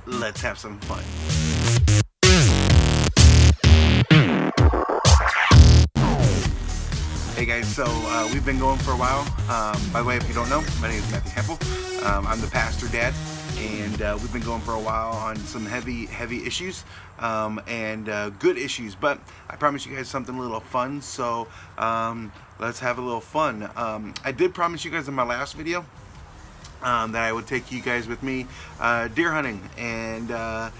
let's have some fun. Hey guys, so we've been going for a while. By the way, if you don't know, my name is Matthew Hampel. I'm the pastor dad, and we've been going for a while on some heavy issues and good issues. But I promised you guys something a little fun, so let's have a little fun. I did promise you guys in my last video that I would take you guys with me deer hunting, and I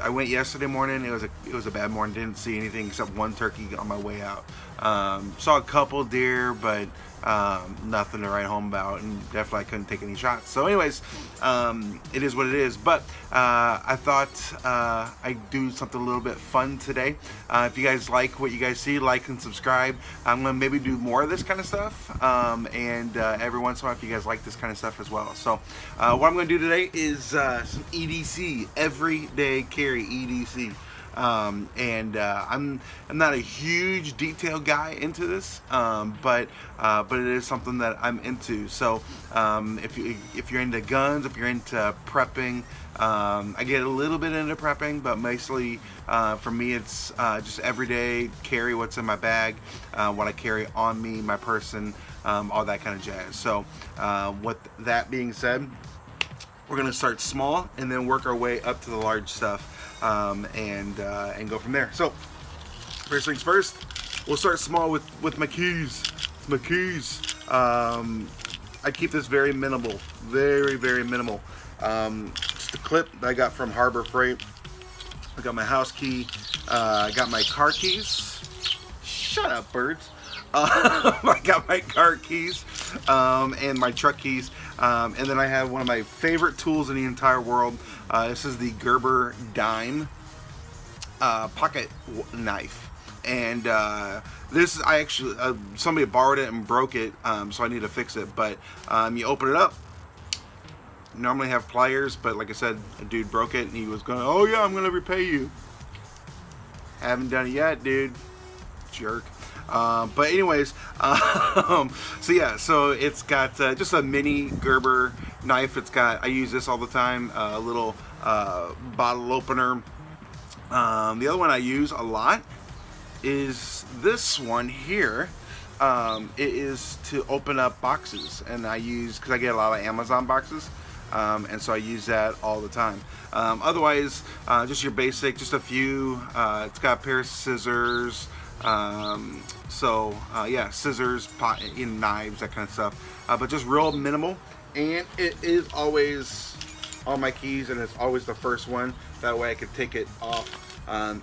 went yesterday morning. It was a bad morning. Didn't see anything except one turkey on my way out. Saw a couple deer, but nothing to write home about, and definitely I couldn't take any shots. So anyways, it is what it is. But I thought I'd do something a little bit fun today. If you guys like what you guys see, like and subscribe. I'm gonna maybe do more of this kind of stuff, and every once in a while if you guys like this kind of stuff as well. So what I'm gonna do today is some EDC, everyday carry EDC. I'm not a huge detail guy into this, but it is something that I'm into. So if you're into guns, if you're into prepping, I get a little bit into prepping, but mostly for me it's just everyday carry, what's in my bag, what I carry on me, my person, all that kind of jazz. So with that being said, we're gonna start small and then work our way up to the large stuff, and go from there. So first things first, we'll start small with my keys. I keep this very minimal, very minimal. Just a clip that I got from Harbor Freight. I got my house key. I got my car keys. Shut up, birds. I got my car keys and my truck keys, and then I have one of my favorite tools in the entire world. This is the Gerber dime pocket knife, and this I actually somebody borrowed it and broke it, so I need to fix it. But you open it up. Normally have pliers, but like I said, a dude broke it and he was going, "Oh yeah, I'm gonna repay you." Haven't done it yet, dude. Jerk. But anyways, so yeah, so it's got just a mini Gerber knife. I use this all the time, a little bottle opener. The other one I use a lot is this one here. It is to open up boxes, and because I get a lot of Amazon boxes, and so I use that all the time. Otherwise, just your basic, just a few. It's got a pair of scissors. Yeah, scissors, knives, that kind of stuff, but just real minimal. And it is always on my keys, and it's always the first one. That way I can take it off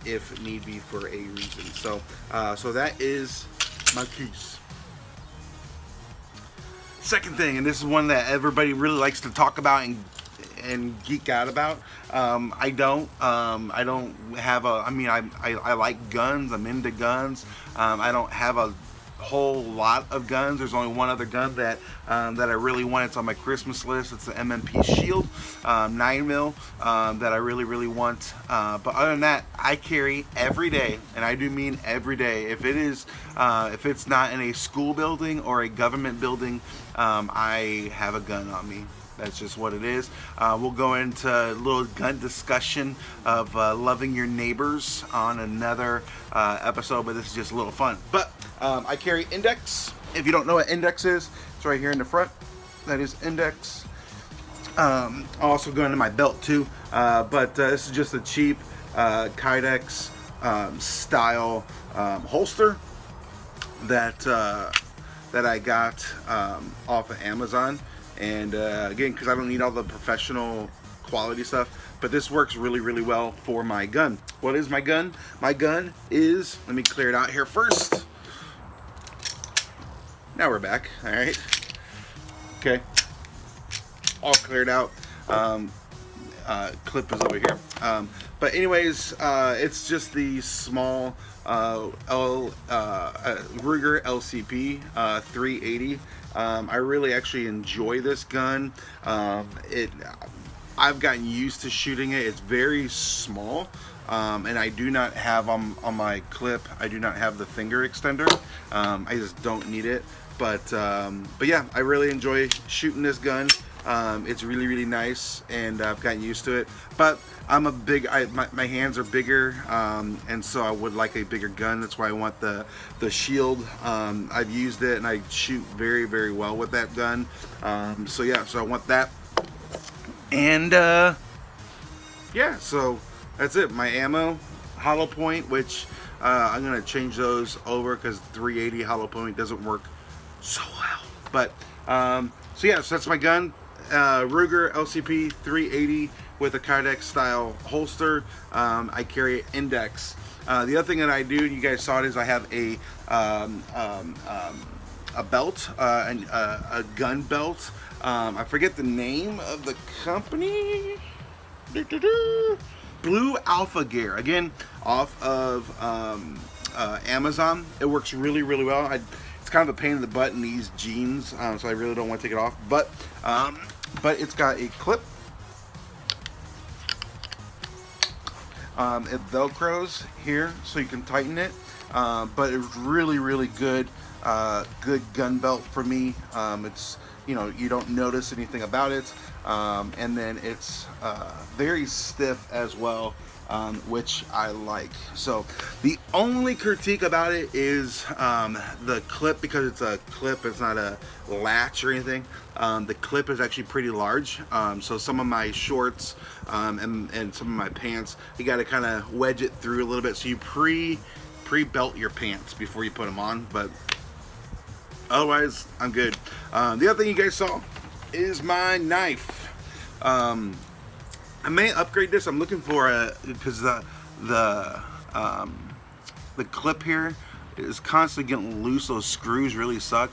if need be for a reason. So that is my keys. Second thing, and this is one that everybody really likes to talk about and geek out about. I don't have I like guns. I'm into guns. I don't have a whole lot of guns. There's only one other gun that I really want. It's on my Christmas list. It's the MMP Shield 9mm that I really want. But other than that, I carry every day, and I do mean every day. If it's not in a school building or a government building, I have a gun on me. That's just what it is. We'll go into a little gun discussion of loving your neighbors on another episode, but this is just a little fun. But I carry index. If you don't know what index is, it's right here in the front. That is index. I'll also go into my belt too, but this is just a cheap Kydex style holster that I got off of Amazon. And again, because I don't need all the professional quality stuff, but this works really well for my gun. What is my gun? My gun is, let me clear it out here first. Now we're back. All right. Okay. All cleared out. Clip is over here. But anyways, it's just the small Ruger LCP 380. I really actually enjoy this gun. I've gotten used to shooting it. It's very small, and I do not have on my clip, I do not have the finger extender. I just don't need it. But yeah, I really enjoy shooting this gun. It's really nice, and I've gotten used to it. But I'm a big, my hands are bigger, and so I would like a bigger gun. That's why I want the shield. I've used it and I shoot very well with that gun. So yeah, so I want that. And yeah, so that's it. My ammo, hollow point, which I'm gonna change those over because 380 hollow point doesn't work so well. But so yeah, so that's my gun, Ruger LCP 380 with a Kydex style holster. I carry index. The other thing that I do, and you guys saw it, is I have a belt, a gun belt. I forget the name of the company. Blue Alpha Gear, again off of Amazon. It works really well. It's kind of a pain in the butt in these jeans, so I really don't want to take it off, but it's got a clip. It velcros here so you can tighten it, but it's really good gun belt for me. It's, you know, you don't notice anything about it, and then it's very stiff as well, which I like. So the only critique about it is the clip, because it's a clip, it's not a latch or anything. The clip is actually pretty large, so some of my shorts and some of my pants, you got to kind of wedge it through a little bit, so you pre-belt your pants before you put them on, but otherwise I'm good. The other thing you guys saw is my knife. I may upgrade this. I'm looking for a, because the clip here is constantly getting loose. Those screws really suck.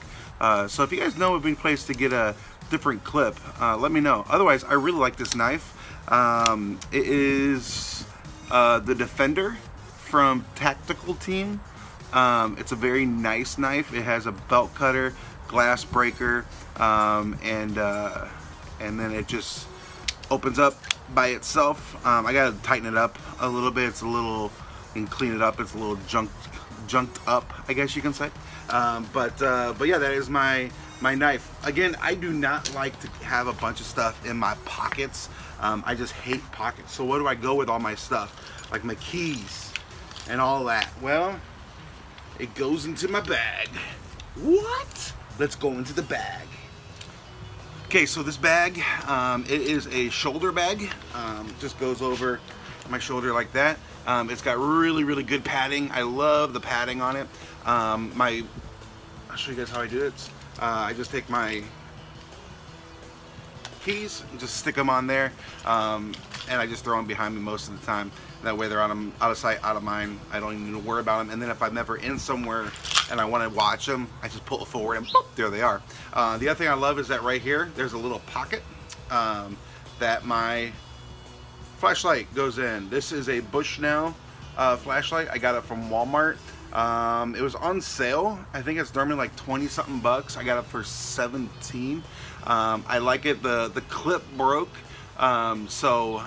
So if you guys know of any place to get a different clip, let me know. Otherwise, I really like this knife. It is the Defender from Tactical Team. It's a very nice knife. It has a belt cutter, glass breaker, and then it just opens up by itself. I gotta tighten it up a little bit. It's a little, and clean it up. It's a little junked up, I guess you can say. But yeah, that is my knife. Again, I do not like to have a bunch of stuff in my pockets. I just hate pockets. So where do I go with all my stuff, like my keys and all that? Well, it goes into my bag. What? Let's go into the bag. Okay, so this bag, it is a shoulder bag. Just goes over my shoulder like that. It's got really good padding. I love the padding on it. I'll show you guys how I do it. I just take my keys and just stick them on there, and I just throw them behind me most of the time. That way they're out of sight, out of mind. I don't even need to worry about them. And then if I'm ever in somewhere and I want to watch them, I just pull it forward and boop, there they are. The other thing I love is that right here, there's a little pocket that my flashlight goes in. This is a Bushnell flashlight. I got it from Walmart. It was on sale. I think it's normally like 20 something bucks. I got it for 17. I like it. The clip broke. So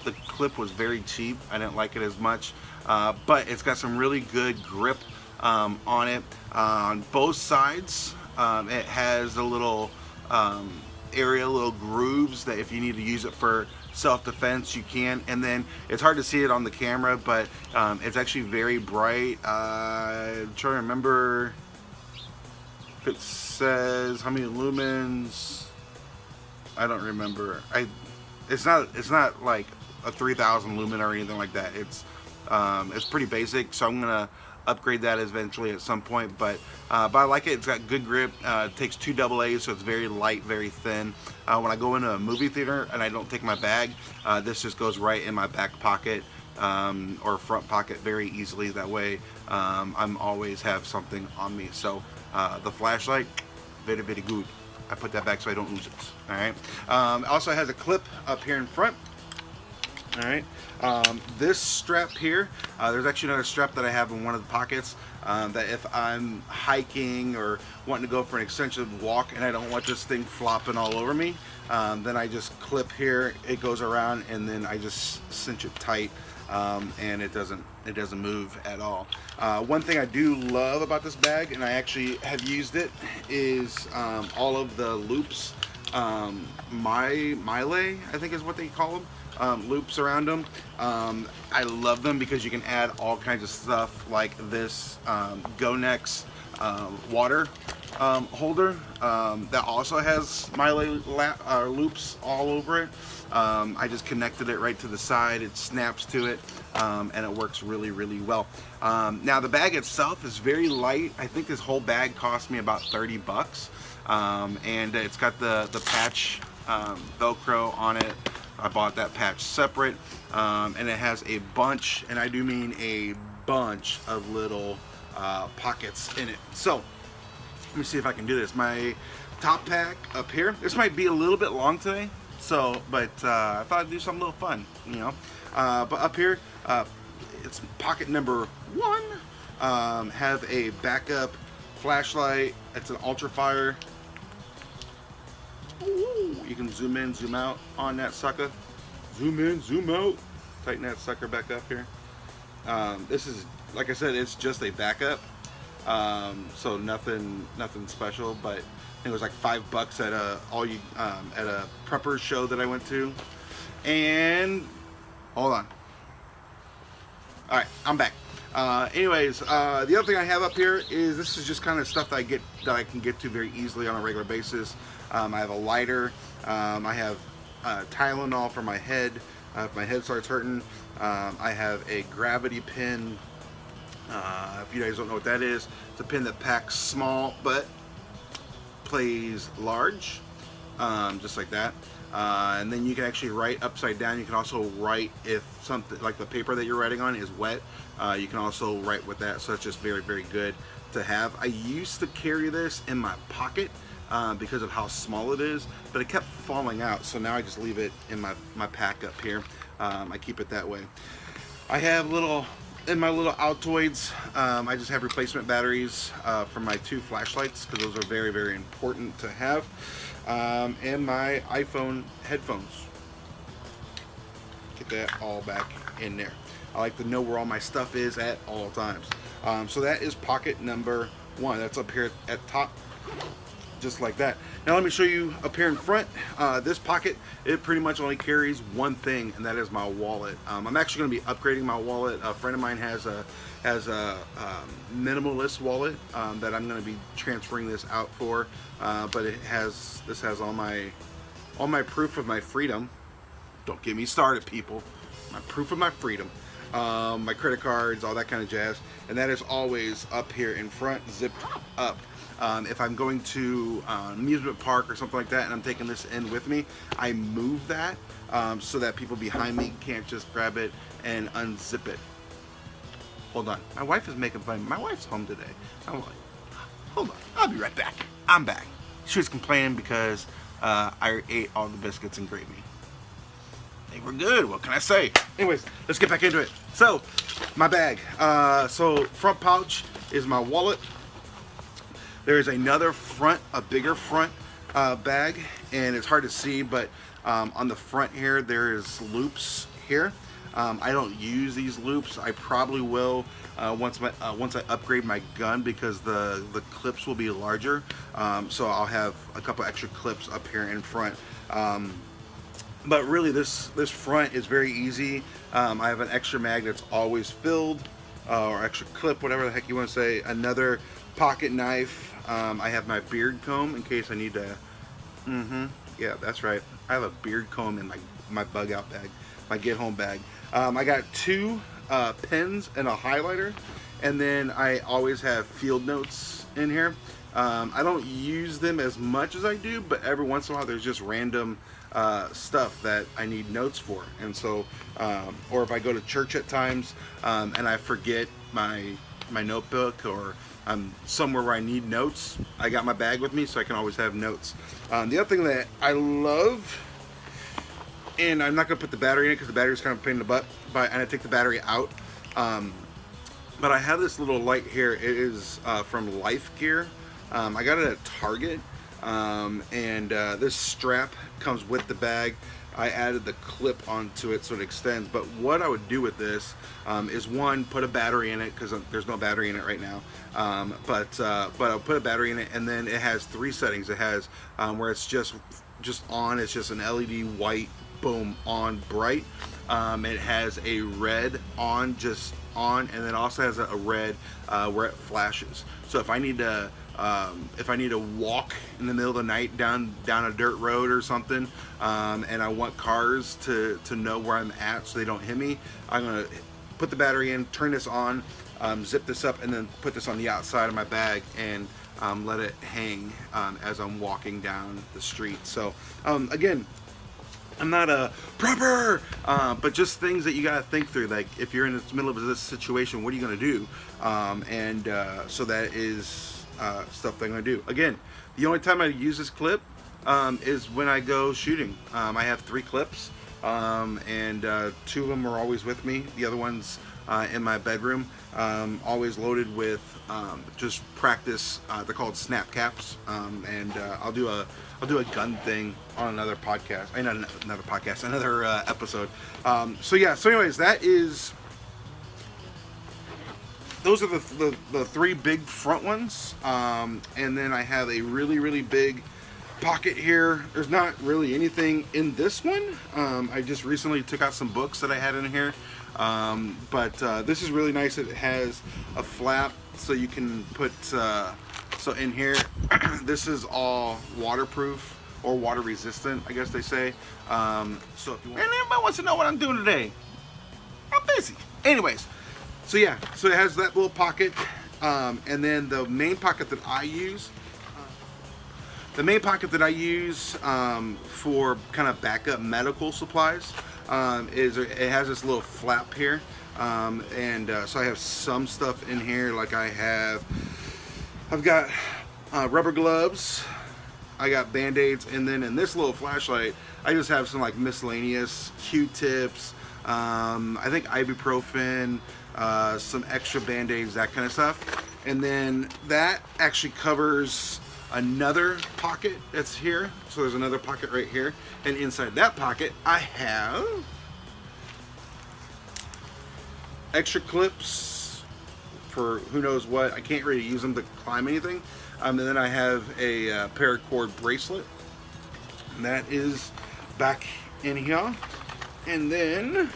the clip was very cheap. I didn't like it as much, but it's got some really good grip on it. On both sides, it has a little area, little grooves that if you need to use it for self-defense, you can. And then it's hard to see it on the camera, but it's actually very bright. I'm trying to remember if it says how many lumens. I don't remember. It's not like a 3,000 lumen or anything like that. It's pretty basic, so I'm gonna upgrade that eventually at some point. But I like it. It's got good grip. It takes 2 AA's, so it's very light, very thin. When I go into a movie theater and I don't take my bag, this just goes right in my back pocket or front pocket very easily. That way, I'm always have something on me. So the flashlight, very good. I put that back so I don't lose it. All right. Also has a clip up here in front. All right. This strap here, there's actually another strap that I have in one of the pockets that if I'm hiking or wanting to go for an extensive walk and I don't want this thing flopping all over me, then I just clip here. It goes around and then I just cinch it tight, and it doesn't move at all. One thing I do love about this bag, and I actually have used it, is all of the loops Mile, I think is what they call them. Loops around them. I love them because you can add all kinds of stuff like this Go-Nex water holder that also has Mile loops all over it. I just connected it right to the side. It snaps to it, and it works really, really well. Now the bag itself is very light. I think this whole bag cost me about 30 bucks, and it's got the patch Velcro on it. I bought that patch separate, and it has a bunch, and I do mean a bunch of little pockets in it. So let me see if I can do this. My top pack up here, this might be a little bit long today, so but I thought I'd do something a little fun, you know. But up here, it's pocket number 1. Have a backup flashlight. It's an ultra fire. Ooh, you can zoom in, zoom out on that sucker. Zoom in, zoom out. Tighten that sucker back up here. This is, like I said, it's just a backup. So nothing special, but it was like $5 at a prepper show that I went to. And hold on. All right, I'm back. Anyways, the other thing I have up here is this is just kind of stuff that I can get to very easily on a regular basis. I have a lighter. I have Tylenol for my head if my head starts hurting. I have a gravity pin. If you guys don't know what that is, it's a pin that packs small but plays large, just like that. And then you can actually write upside down. You can also write if something like the paper that you're writing on is wet. You can also write with that, so it's just very, very good to have. I used to carry this in my pocket because of how small it is, but it kept falling out, so now I just leave it in my pack up here. I keep it that way. I have in my little Altoids, I just have replacement batteries for my 2 flashlights because those are very, very important to have. And my iPhone headphones. Get that all back in there. I like to know where all my stuff is at all times. So that is pocket number 1. That's up here at top, just like that. Now let me show you up here in front. This pocket, it pretty much only carries one thing, and that is my wallet. I'm actually going to be upgrading my wallet. A friend of mine has a minimalist wallet that I'm going to be transferring this out for. But this has all my proof of my freedom. Don't get me started, people. My proof of my freedom. My credit cards, all that kind of jazz, and that is always up here in front, zipped up. If I'm going to an amusement park or something like that and I'm taking this in with me, I move that so that people behind me can't just grab it and unzip it. Hold on, my wife is making fun. My wife's home today. I'm like, hold on, I'll be right back. I'm back. She was complaining because I ate all the biscuits and gravy. They were good, what can I say? Anyways, let's get back into it. So, my bag. So, front pouch is my wallet. There is another front, a bigger front bag, and it's hard to see, but on the front here, there is loops here. I don't use these loops. I probably will once I upgrade my gun because the clips will be larger. So I'll have a couple extra clips up here in front. But really, this front is very easy. I have an extra mag that's always filled, or extra clip, whatever the heck you want to say. Another pocket knife. I have my beard comb in case I need to. Yeah, that's right. I have a beard comb in my bug out bag, my get home bag. I got 2 pens and a highlighter, and then I always have field notes in here. I don't use them as much as I do, but every once in a while there's just random stuff that I need notes for, and so or if I go to church at times and I forget my notebook, or I'm somewhere where I need notes, I got my bag with me so I can always have notes. The other thing that I love, and I'm not going to put the battery in it because the battery is kind of a pain in the butt, and I take the battery out, but I have this little light here. It is from Life Gear. I got it at Target, and this strap comes with the bag. I added the clip onto it so it extends, but what I would do with this is, one, put a battery in it, because there's no battery in it right now, but I'll put a battery in it, and then it has 3 settings. It has where it's just just on. It's just an LED white, boom, on, bright. It has a red on, just on, and then also has a red where it flashes. So if I need to walk in the middle of the night down a dirt road or something, and I want cars to know where I'm at so they don't hit me, I'm gonna put the battery in, turn this on, zip this up, and then put this on the outside of my bag and let it hang as I'm walking down the street. So again, I'm not a prepper, but just things that you gotta think through. Like if you're in the middle of this situation, what are you gonna do? So that is stuff that I'm gonna do. Again, the only time I use this clip is when I go shooting. I have 3 clips, and 2 of them are always with me. The other one's in my bedroom, always loaded with just practice. They're called snap caps, and I'll do a gun thing on another podcast. Another episode. So yeah. So anyways, those are the 3 big front ones, and then I have a really big pocket here. There's not really anything in this one. I just recently took out some books that I had in here, but this is really nice. It has a flap so you can put so in here. This is all waterproof or water resistant, I guess they say. So if you want, anybody wants to know what I'm doing today, I'm busy. Anyways, so yeah, so it has that little pocket, and then the main pocket that I use. For kind of backup medical supplies is it has this little flap here, and so I have some stuff in here. Like I've got rubber gloves, I got band-aids, and then in this little flashlight I just have some like miscellaneous Q-tips, I think ibuprofen, some extra band-aids, that kind of stuff. And then that actually covers another pocket that's here. So there's another pocket right here, and inside that pocket I have extra clips for who knows what. I can't really use them to climb anything. And then I have a paracord bracelet, and that is back in here. And then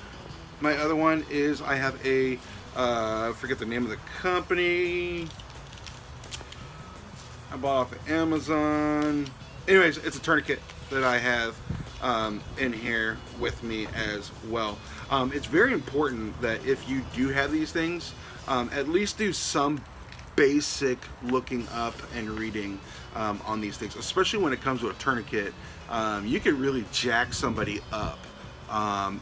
my other one is I have a I forget the name of the company. I bought off of Amazon. Anyways, it's a tourniquet that I have in here with me as well. It's very important that if you do have these things, at least do some basic looking up and reading on these things, especially when it comes to a tourniquet. You can really jack somebody up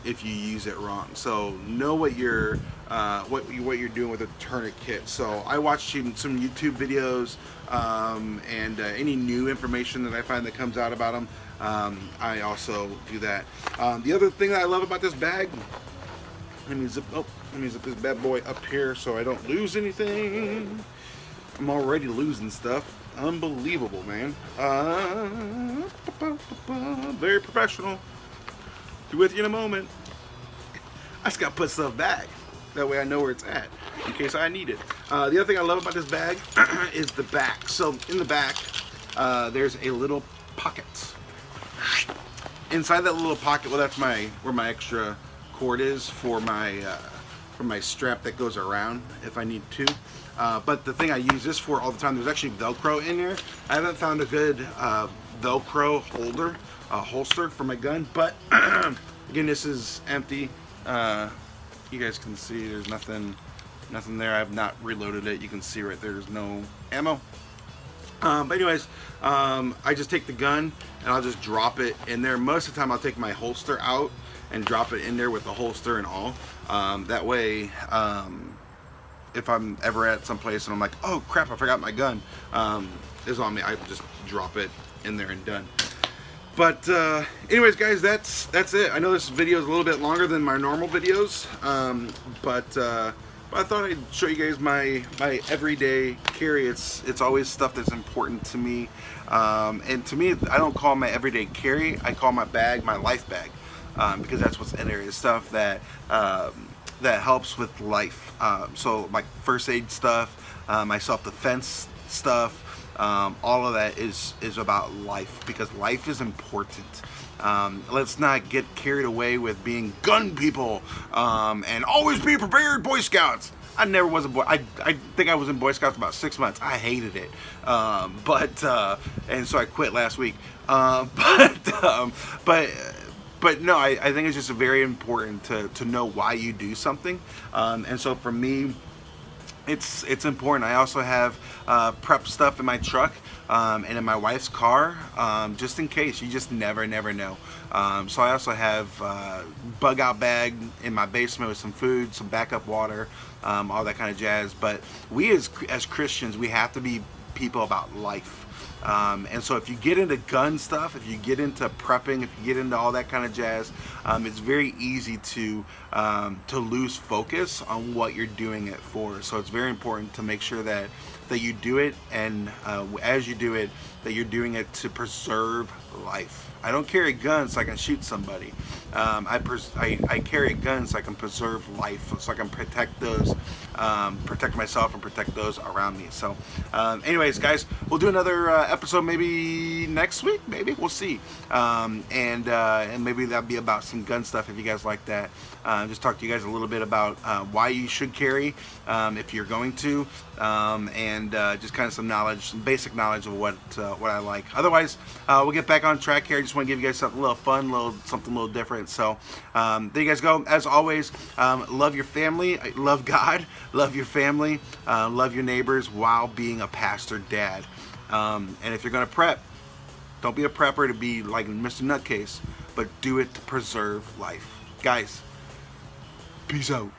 if you use it wrong. So know what you're doing with a tourniquet. So I watched some YouTube videos, and any new information that I find that comes out about them, I also do that. The other thing that I love about this bag, let me zip this bad boy up here so I don't lose anything. I'm already losing stuff. Unbelievable, man. Very professional. Be with you in a moment. I just gotta put stuff back. That way I know where it's at in case I need it. The other thing I love about this bag is the back. So in the back, there's a little pocket. Inside that little pocket, well, that's where my extra cord is for my strap that goes around if I need to. But the thing I use this for all the time, there's actually Velcro in here. I haven't found a good Velcro holster for my gun, but again, this is empty. You guys can see there's nothing there. I've not reloaded it. You can see right there's no ammo. But anyways, I just take the gun and I'll just drop it in there. Most of the time I'll take my holster out and drop it in there with the holster and all. That way, if I'm ever at some place and I'm like, oh crap, I forgot my gun, is on me, I just drop it in there and done. But anyways, guys, that's it. I know this video is a little bit longer than my normal videos, but I thought I'd show you guys my everyday carry. It's always stuff that's important to me, and to me, I don't call my everyday carry. I call my bag my life bag, because that's what's in there. Is stuff that helps with life. So my first aid stuff, my self-defense stuff. all of that is about life, because life is important. Let's not get carried away with being gun people, and always be prepared, Boy Scouts. I never was a boy. I think I was in Boy Scouts about 6 months. I hated it, and so I quit last week. But no, I think it's just very important to know why you do something, and so for me, it's important. I also have prep stuff in my truck, and in my wife's car, just in case. You just never know. So I also have bug out bag in my basement with some food, some backup water, all that kind of jazz. But we as Christians, we have to be people about life. And so if you get into gun stuff, if you get into prepping, if you get into all that kind of jazz, it's very easy to lose focus on what you're doing it for. So it's very important to make sure that you do it, and as you do it, that you're doing it to preserve life. I don't carry guns so I can shoot somebody. I carry guns so I can preserve life, so I can protect those, protect myself and protect those around me. So, anyways, guys, we'll do another episode maybe next week. Maybe we'll see, and maybe that'll be about some gun stuff if you guys like that. Just talk to you guys a little bit about why you should carry if you're going to, and just kind of some knowledge, some basic knowledge of what I like. Otherwise, we'll get back on track here. I just want to give you guys something a little fun, something a little different. So there you guys go. As always, love your family, love God, love your family, love your neighbors while being a pastor dad. And if you're going to prep, don't be a prepper to be like Mr. Nutcase, but do it to preserve life. Guys, peace out.